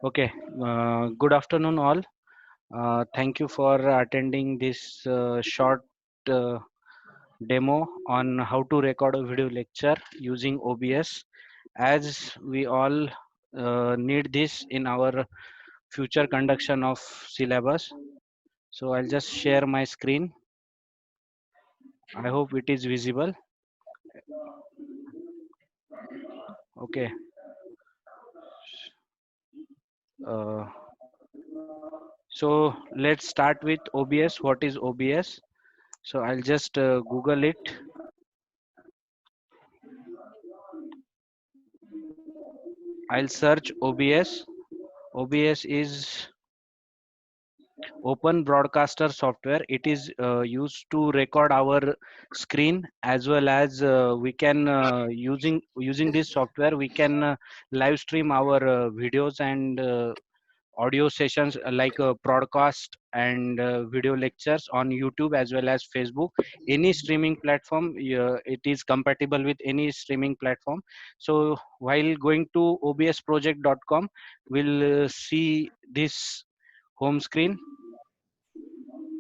Okay, good afternoon, all. Thank you for attending this short uh, demo on how to record a video lecture using OBS, as we all need this in our future conduction of syllabus. So I'll just share my screen. I hope it is visible. Okay. Uh, so let's start with OBS. What is OBS? So I'll just Google it. I'll search OBS. OBS is open broadcaster software. It is used to record our screen, as well as we can using this software we can live stream our videos and audio sessions, like broadcast and video lectures on YouTube as well as Facebook. Any streaming platform, it is compatible with any streaming platform. So while going to obsproject.com, we'll see this home screen.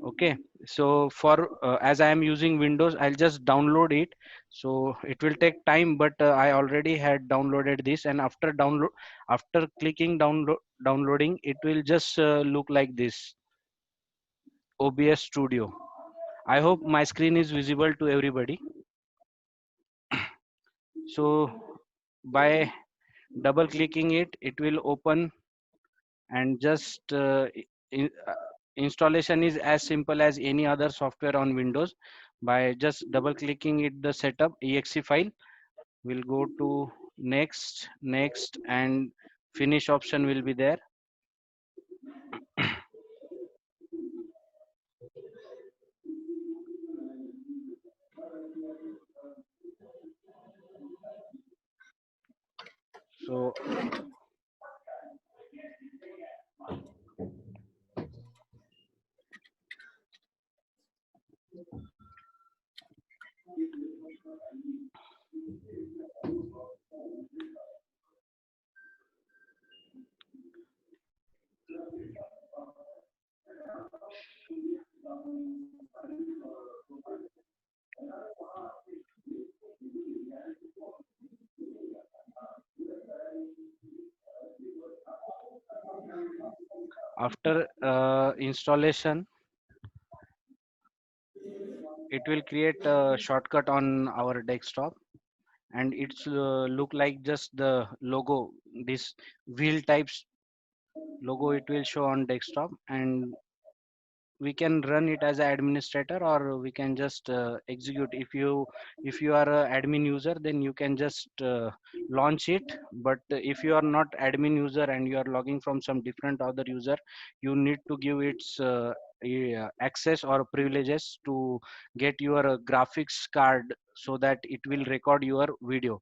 Okay, so for as I am using Windows, I'll just download it. So it will take time, but I already had downloaded this, and after clicking downloading, it will just look like this: OBS Studio. I hope my screen is visible to everybody. So by double clicking it, it will open, and just in, installation is as simple as any other software on Windows. By just double clicking it, the setup exe file will go to next, and finish option will be there. So after installation, it will create a shortcut on our desktop, and it's look like just the logo, this wheel types logo, it will show on desktop. And we can run it as an administrator, or we can just execute. If you are a admin user, then you can just launch it. But if you are not admin user and you are logging from some different other user, you need to give its access or privileges to get your graphics card, so that it will record your video.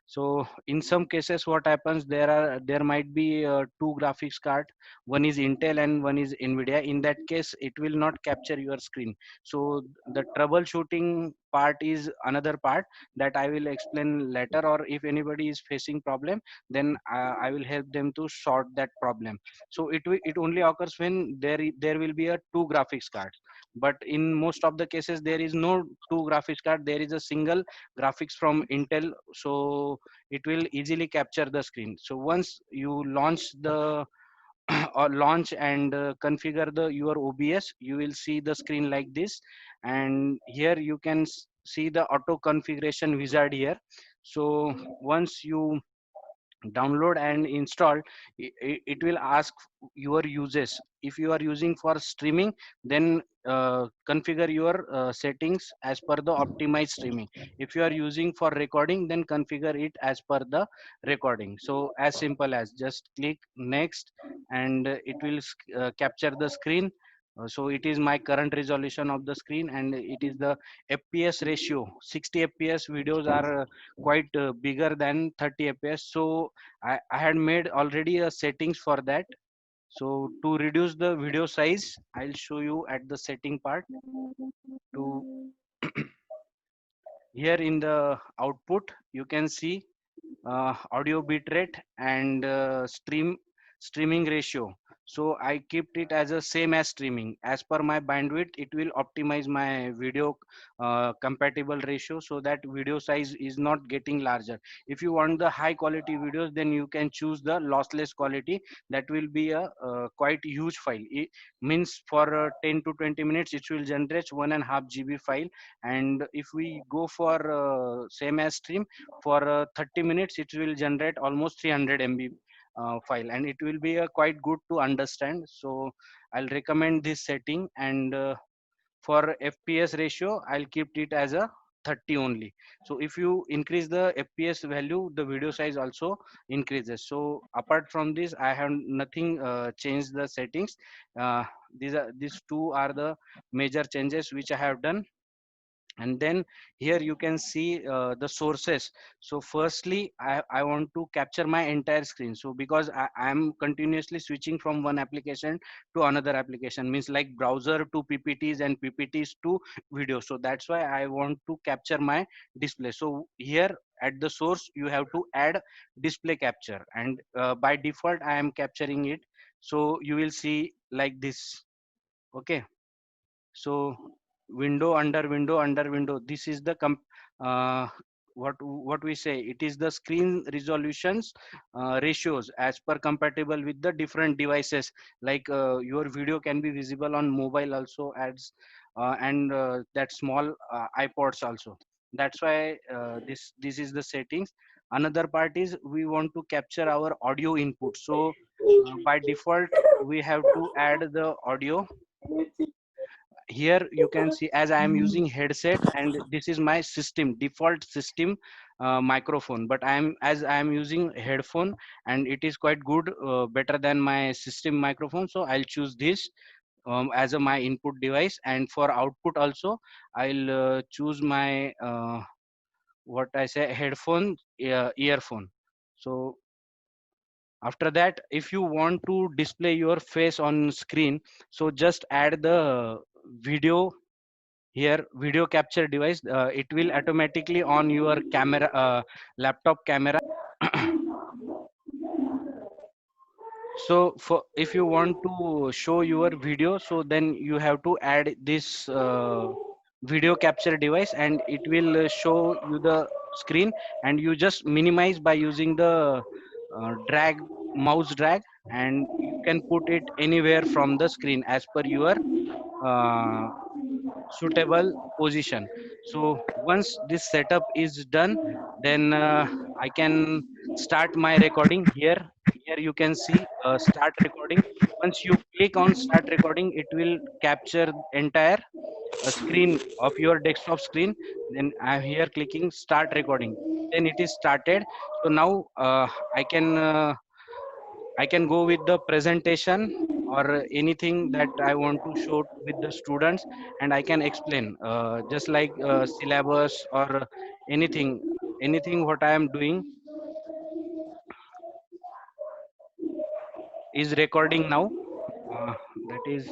So in some cases, what happens, there might be two graphics card. One is Intel and one is Nvidia. In that case, it will not capture your screen. So the troubleshooting part is another part that I will explain later, or if anybody is facing problem, then I will help them to sort that problem. So it only occurs when there will be a two graphics card. But in most of the cases, there is no two graphics card, there is a single graphics from Intel. So it will easily capture the screen. So once you launch the or launch and configure the your OBS, you will see the screen like this. And here you can see the auto configuration wizard here. So once you download and install, it will ask your uses. If you are using for streaming, then configure your settings as per the optimized streaming. If you are using for recording, then configure it as per the recording. So as simple as just click next, and it will capture the screen. So it is my current resolution of the screen, and it is the FPS ratio. 60 FPS videos are quite bigger than 30 fps. So I had made already a settings for that. So to reduce the video size, I'll show you at the setting part. To here in the output, you can see audio bitrate and streaming ratio. So I kept it as a same as streaming. As per my bandwidth, it will optimize my video compatible ratio, so that video size is not getting larger. If you want the high quality videos, then you can choose the lossless quality. That will be a quite huge file. It means for 10 to 20 minutes, it will generate 1.5 GB file. And if we go for same as stream, for 30 minutes, it will generate almost 300 MB file, and it will be quite good to understand. So I'll recommend this setting. And for fps ratio, I'll keep it as a 30 only. So if you increase the fps value, the video size also increases. So apart from this, I have nothing changed the settings. uh, these two are the major changes which I have done. And then here you can see the sources. So firstly, I want to capture my entire screen. So because I am continuously switching from one application to another application, means like browser to ppts and ppts to video. So that's why I want to capture my display. So here at the source, you have to add display capture, and by default I am capturing it. So you will see like this. Okay. So window under window under window, this is the uh, what we say, it is the screen resolutions ratios as per compatible with the different devices. Like your video can be visible on mobile also, ads and that small ipods also. That's why this is the settings. Another part is we want to capture our audio input. So by default we have to add the audio. Here you can see, as I am using headset, and this is my system default system microphone, but I am using headphone, and it is quite good, better than my system microphone. So I'll choose this as a my input device. And for output also, I'll choose my what I say, headphone, earphone. So after that, if you want to display your face on screen, so just add the video. Here video capture device, it will automatically on your camera, laptop camera. So for if you want to show your video, so then you have to add this video capture device, and it will show you the screen. And you just minimize by using the drag, mouse drag, and you can put it anywhere from the screen as per your uh, suitable position. So once this setup is done, then I can start my recording. Here you can see start recording. Once you click on start recording, it will capture entire screen of your desktop screen. Then I'm here clicking start recording, then it is started. So now I can go with the presentation or anything that I want to show with the students, and I can explain just like syllabus or anything, anything what I am doing is recording now. That is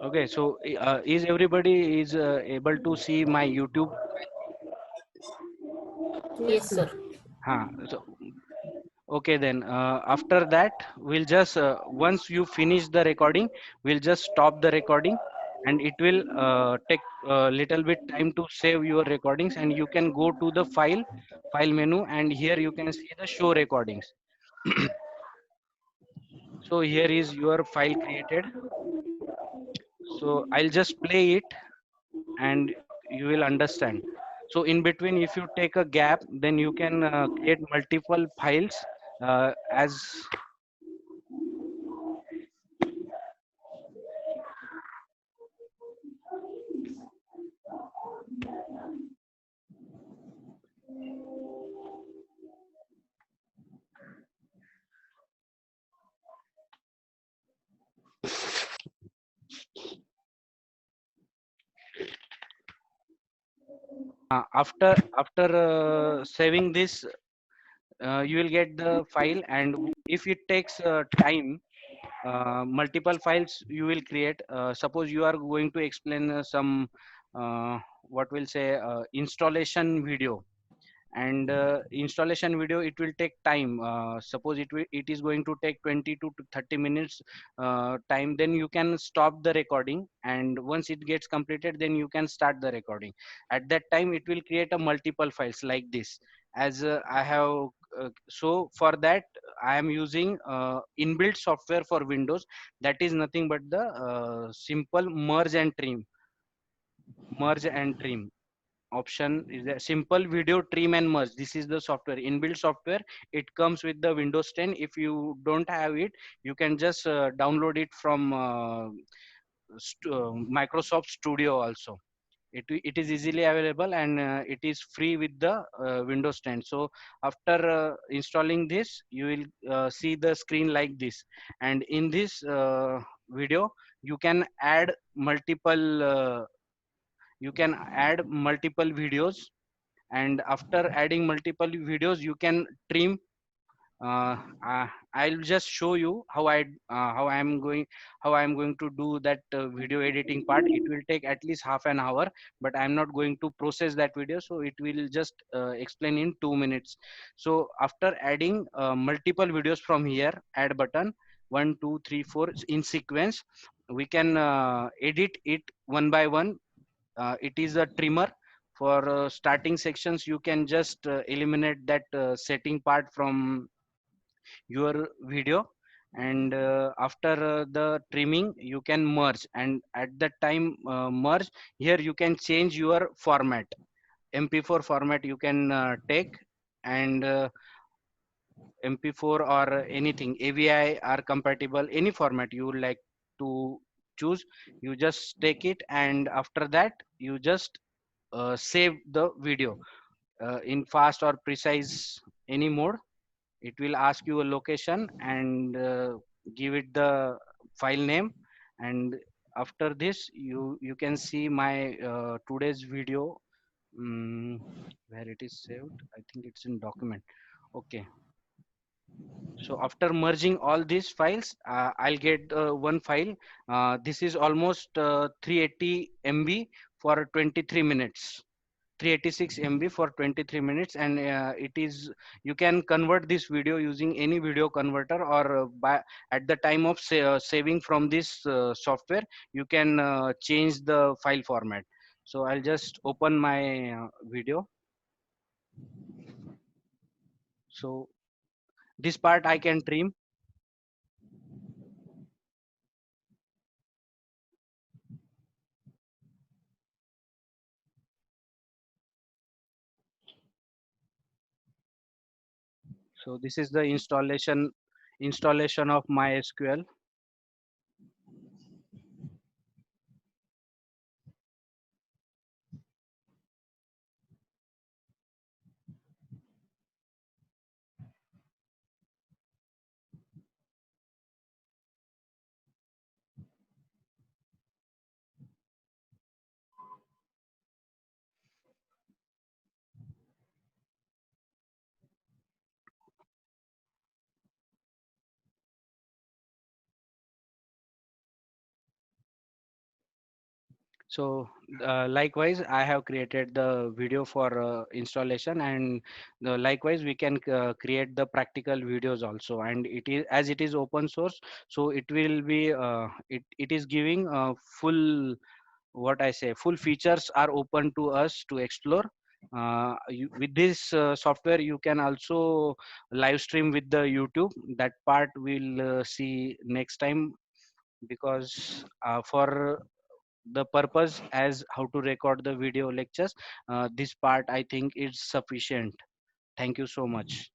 okay. So is everybody is able to see my YouTube? Yes, sir. So okay, then after that, we'll just once you finish the recording, we'll just stop the recording, and it will take a little bit time to save your recordings. And you can go to the file menu, and here you can see the show recordings. So here is your file created. So I'll just play it, and you will understand. So in between, if you take a gap, then you can create multiple files as after saving this, you will get the file. And if it takes time, multiple files you will create. Suppose you are going to explain some what will say installation video, and installation video, it will take time. Suppose it is going to take 20 to 30 minutes time, then you can stop the recording, and once it gets completed, then you can start the recording. At that time it will create a multiple files like this. As I have so for that I am using inbuilt software for Windows, that is nothing but the simple merge and trim option. Is a simple video trim and merge. This is the software, inbuilt software. It comes with the Windows 10. If you don't have it, you can just download it from Microsoft Studio also. It is easily available, and it is free with the Windows 10. So after installing this, you will see the screen like this, and in this video you can add multiple videos, and after adding multiple videos you can trim. uh, I'll just show you how I am going to do that video editing part. It will take at least half an hour, but I'm not going to process that video, so it will just explain in 2 minutes. So after adding multiple videos from here, add button 1 2 3 4 in sequence, we can edit it one by one. It is a trimmer. For starting sections, you can just eliminate that setting part from your video, and after the trimming you can merge, and at that time merge, here you can change your format. MP4 format you can take, and MP4 or anything AVI are compatible. Any format you would like to choose, you just take it, and after that you just save the video in fast or precise, any mode. It will ask you a location, and give it the file name, and after this you can see my today's video. Where it is saved, I think it's in document. Okay, so after merging all these files, I'll get one file. This is almost 380 MB for 23 minutes. 386 MB for 23 minutes, and it is, you can convert this video using any video converter, or by at the time of saving from this software, you can change the file format. So I'll just open my video. So this part I can trim. So this is the installation of MySQL. So likewise, I have created the video for installation, and likewise we can create the practical videos also. And it is, as it is open source, so it will be it is giving full, what I say, full features are open to us to explore. With this software you can also live stream with the YouTube. That part we'll see next time, because for the purpose as how to record the video lectures, this part I think is sufficient. Thank you so much.